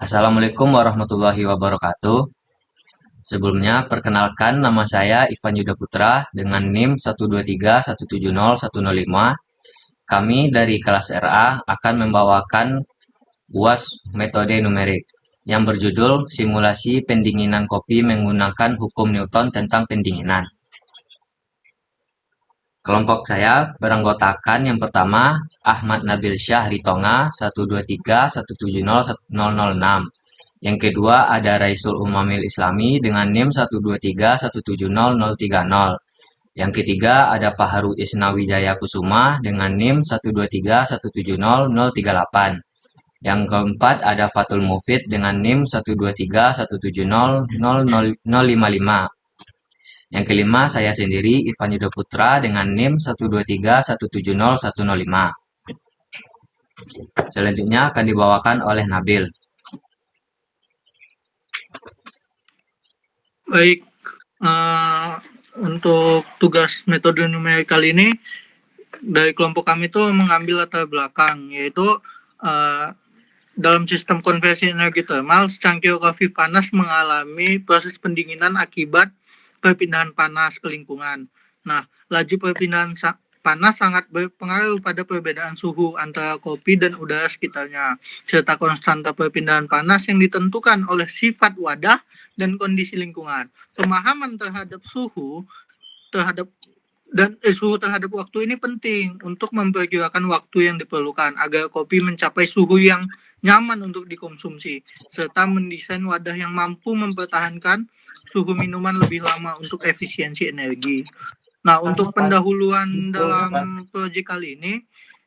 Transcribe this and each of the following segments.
Assalamualaikum warahmatullahi wabarakatuh. Sebelumnya, perkenalkan nama saya Ivan Yuda Putra dengan NIM 123170105. Kami dari kelas RA akan membawakan UAS metode numerik yang berjudul Simulasi Pendinginan Kopi Menggunakan Hukum Newton tentang Pendinginan. Kelompok saya beranggotakan yang pertama Ahmad Nabil Syah Ritonga 123170006. Yang kedua ada Raisul Umamil Islami dengan NIM 123170030. Yang ketiga ada Faharu Isnawi Jaya Kusuma dengan NIM 123170038. Yang keempat ada Fatul Mufid dengan NIM 12317000055. Yang kelima saya sendiri Ivan Yuda Putra dengan NIM 123170105. Selanjutnya akan dibawakan oleh Nabil. Baik, untuk tugas metode numerik kali ini dari kelompok kami itu mengambil latar belakang, yaitu dalam sistem konversi energi termal, secangkir kopi panas mengalami proses pendinginan akibat perpindahan panas ke lingkungan. Nah, laju perpindahan panas sangat berpengaruh pada perbedaan suhu antara kopi dan udara sekitarnya, serta konstanta perpindahan panas yang ditentukan oleh sifat wadah dan kondisi lingkungan. Pemahaman terhadap suhu terhadap waktu ini penting untuk memperkirakan waktu yang diperlukan agar kopi mencapai suhu yang nyaman untuk dikonsumsi, serta mendesain wadah yang mampu mempertahankan suhu minuman lebih lama untuk efisiensi energi. Nah, untuk pendahuluan dalam proyek kali ini,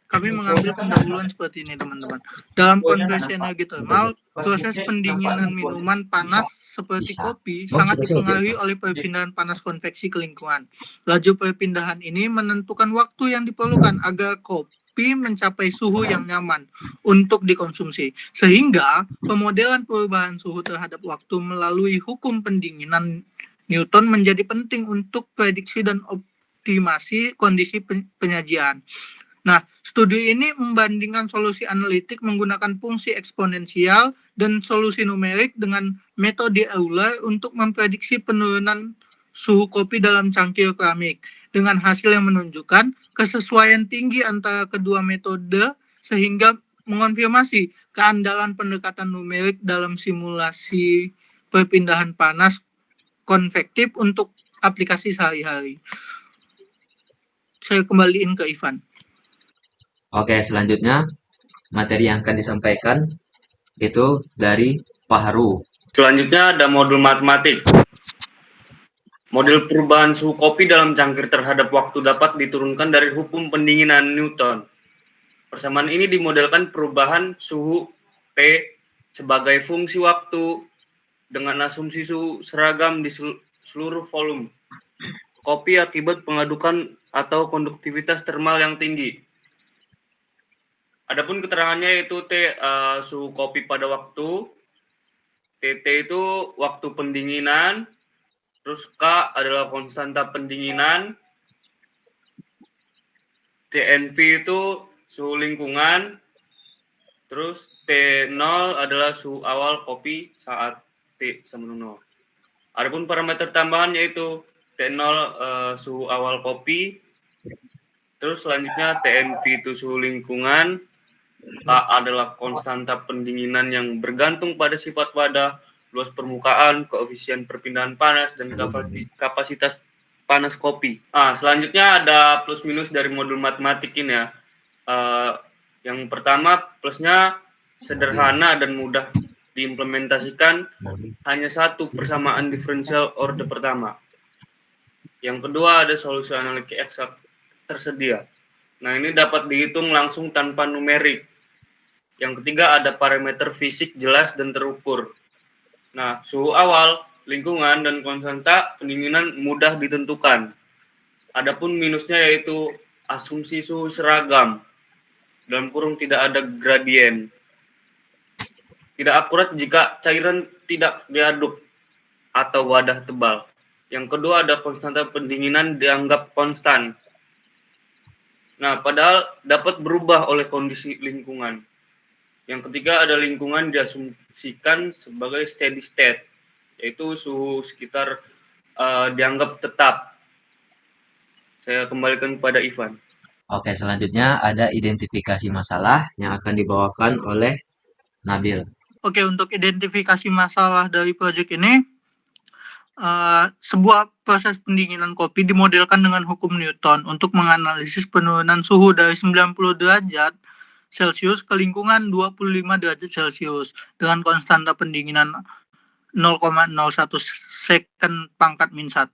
kami mengambil pendahuluan seperti ini, teman-teman. Dalam konversi energi termal, proses pendinginan minuman panas seperti kopi sangat dipengaruhi oleh perpindahan panas konveksi ke lingkungan. Laju perpindahan ini menentukan waktu yang diperlukan agar kopi mencapai suhu yang nyaman untuk dikonsumsi. Sehingga pemodelan perubahan suhu terhadap waktu melalui hukum pendinginan Newton menjadi penting untuk prediksi dan optimasi kondisi penyajian. Nah, studi ini membandingkan solusi analitik menggunakan fungsi eksponensial dan solusi numerik dengan metode Euler untuk memprediksi penurunan suhu kopi dalam cangkir keramik, dengan hasil yang menunjukkan kesesuaian tinggi antara kedua metode sehingga mengonfirmasi keandalan pendekatan numerik dalam simulasi perpindahan panas konvektif untuk aplikasi sehari-hari. Saya kembaliin ke Ivan. Oke, selanjutnya materi yang akan disampaikan itu dari Faharu. Selanjutnya ada modul matematik. Model perubahan suhu kopi dalam cangkir terhadap waktu dapat diturunkan dari hukum pendinginan Newton. Persamaan ini dimodelkan perubahan suhu T sebagai fungsi waktu dengan asumsi suhu seragam di seluruh volume kopi akibat pengadukan atau konduktivitas termal yang tinggi. Adapun keterangannya yaitu T suhu kopi pada waktu, TT itu waktu pendinginan, terus K adalah konstanta pendinginan, TNV itu suhu lingkungan, terus T0 adalah suhu awal kopi saat T sama 0. Adapun parameter tambahan yaitu T0 suhu awal kopi, terus selanjutnya TNV itu suhu lingkungan, K adalah konstanta pendinginan yang bergantung pada sifat wadah, luas permukaan, koefisien perpindahan panas, dan kapasitas panas kopi. Selanjutnya ada plus minus dari modul matematik ini ya. Yang pertama plusnya sederhana dan mudah diimplementasikan, hanya satu persamaan diferensial orde pertama. Yang kedua ada solusi analitik eksak tersedia. Nah, ini dapat dihitung langsung tanpa numerik. Yang ketiga ada parameter fisik jelas dan terukur. Nah, suhu awal, lingkungan, dan konstanta pendinginan mudah ditentukan. Adapun minusnya yaitu asumsi suhu seragam, dalam kurung tidak ada gradien. Tidak akurat jika cairan tidak diaduk atau wadah tebal. Yang kedua ada konstanta pendinginan dianggap konstan. Nah, padahal dapat berubah oleh kondisi lingkungan. Yang ketiga ada lingkungan diasumsikan sebagai steady state, yaitu suhu sekitar dianggap tetap. Saya kembalikan kepada Ivan. Oke, selanjutnya ada identifikasi masalah yang akan dibawakan oleh Nabil. Oke, untuk identifikasi masalah dari proyek ini, sebuah proses pendinginan kopi dimodelkan dengan hukum Newton untuk menganalisis penurunan suhu dari 90 derajat Celcius ke lingkungan 25 derajat Celcius dengan konstanta pendinginan 0,01 second pangkat min 1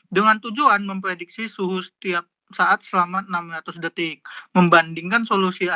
dengan tujuan memprediksi suhu setiap saat selama 600 detik, membandingkan solusi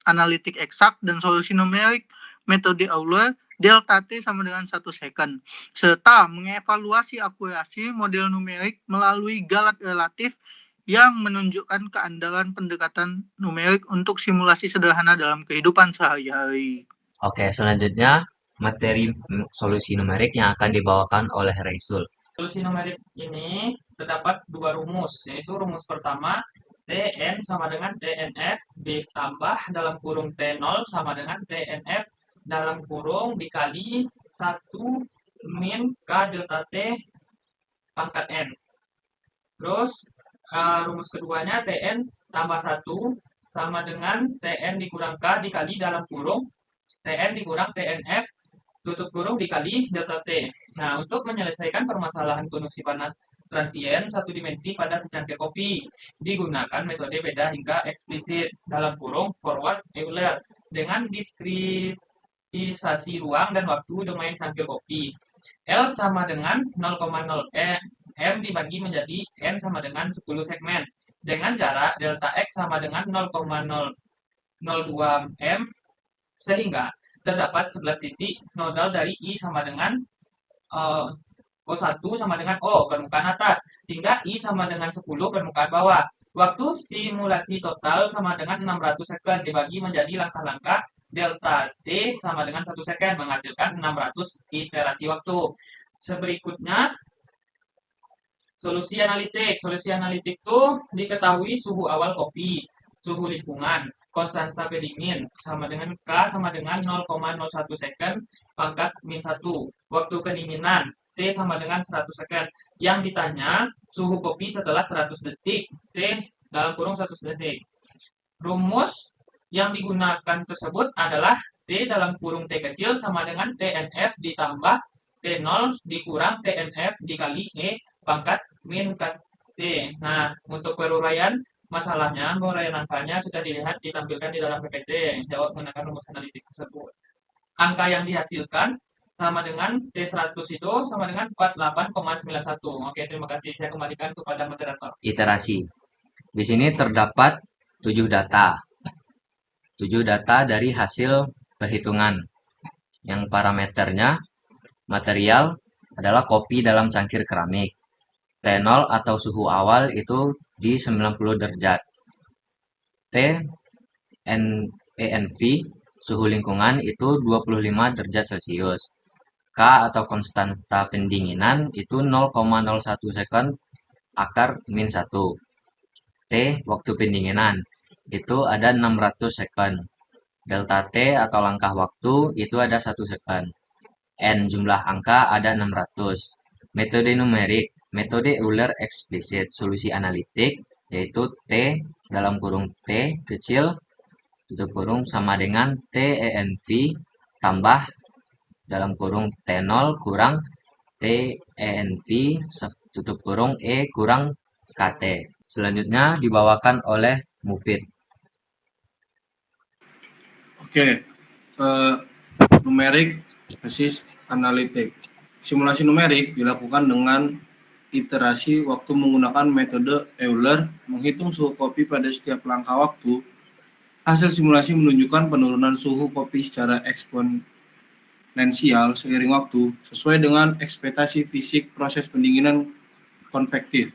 analitik eksak dan solusi numerik metode Euler delta T sama dengan 1 second, serta mengevaluasi akurasi model numerik melalui galat relatif yang menunjukkan keandalan pendekatan numerik untuk simulasi sederhana dalam kehidupan sehari-hari. Oke, selanjutnya materi solusi numerik yang akan dibawakan oleh Reisul. Solusi numerik ini terdapat dua rumus, yaitu rumus pertama Tn sama dengan Tnf ditambah dalam kurung T0 sama dengan Tnf dalam kurung dikali 1 min K delta T pangkat N. Terus rumus keduanya Tn tambah 1 sama dengan Tn dikurang K dikali dalam kurung Tn dikurang Tnf tutup kurung dikali delta T. Nah, untuk menyelesaikan permasalahan konduksi panas transien satu dimensi pada secangkir kopi, digunakan metode beda hingga eksplisit dalam kurung forward Euler dengan diskretisasi ruang dan waktu domain cangkir kopi. L sama dengan 0,0 M dibagi menjadi N sama dengan 10 segmen dengan jarak delta X sama dengan 0,002 M sehingga terdapat 11 titik nodal dari I sama dengan O1 sama dengan O permukaan atas hingga I sama dengan 10 permukaan bawah. Waktu simulasi total sama dengan 600 second dibagi menjadi langkah-langkah delta T sama dengan 1 second menghasilkan 600 iterasi waktu. Seberikutnya solusi analitik. Solusi analitik itu diketahui suhu awal kopi, suhu lingkungan, konstanta pendingin sama dengan K sama dengan 0,01 second pangkat min 1. Waktu pendinginan T sama dengan 100 second. Yang ditanya suhu kopi setelah 100 detik T dalam kurung 100 detik. Rumus yang digunakan tersebut adalah T dalam kurung T kecil sama dengan TNF ditambah T0 dikurang TNF dikali E pangkat min T. Nah, untuk peruraian masalahnya, penguraian angkanya sudah dilihat ditampilkan di dalam PPT. Jawab menggunakan rumus analitik tersebut. Angka yang dihasilkan sama dengan T100 itu sama dengan 48,91. Oke, terima kasih. Saya kembalikan kepada moderator. Iterasi. Di sini terdapat 7 data. 7 data dari hasil perhitungan. Yang parameternya material adalah kopi dalam cangkir keramik. T0 atau suhu awal itu di 90 derajat. ENV suhu lingkungan itu 25 derajat Celcius. K atau konstanta pendinginan itu 0,01 second akar min 1. T waktu pendinginan itu ada 600 second. Delta T atau langkah waktu itu ada 1 second. N jumlah angka ada 600. Metode numerik, metode Euler eksplisit, solusi analitik yaitu T dalam kurung T kecil tutup kurung sama dengan TENV tambah dalam kurung T0 kurang TENV tutup kurung E kurang KT. Selanjutnya dibawakan oleh Mufid. Oke, numerik versus analitik. Simulasi numerik dilakukan dengan iterasi waktu menggunakan metode Euler, menghitung suhu kopi pada setiap langkah waktu. Hasil simulasi menunjukkan penurunan suhu kopi secara eksponensial seiring waktu, sesuai dengan ekspektasi fisik proses pendinginan konvektif.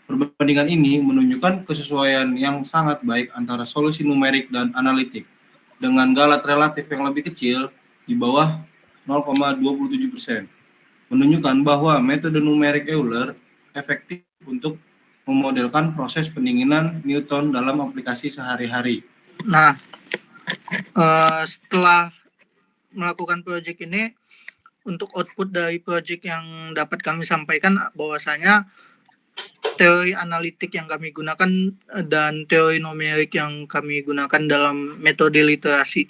Perbandingan ini menunjukkan kesesuaian yang sangat baik antara solusi numerik dan analitik, dengan galat relatif yang lebih kecil di bawah 0,27%. Menunjukkan bahwa metode numerik Euler efektif untuk memodelkan proses pendinginan Newton dalam aplikasi sehari-hari. Nah, Setelah melakukan proyek ini, untuk output dari proyek yang dapat kami sampaikan bahwasanya teori analitik yang kami gunakan dan teori numerik yang kami gunakan dalam metode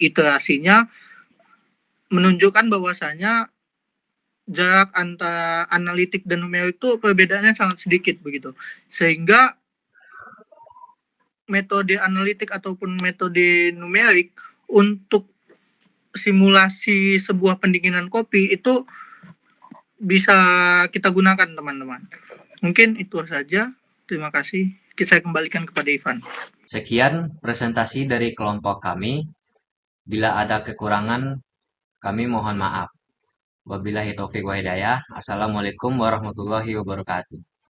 iterasinya menunjukkan bahwasanya jarak antara analitik dan numerik itu perbedaannya sangat sedikit begitu. Sehingga metode analitik ataupun metode numerik untuk simulasi sebuah pendinginan kopi itu bisa kita gunakan, teman-teman. Mungkin itu saja. Terima kasih. Saya kembalikan kepada Ivan. Sekian presentasi dari kelompok kami. Bila ada kekurangan, kami mohon maaf. Wabillahi taufiq wa hidayah. Assalamualaikum warahmatullahi wabarakatuh.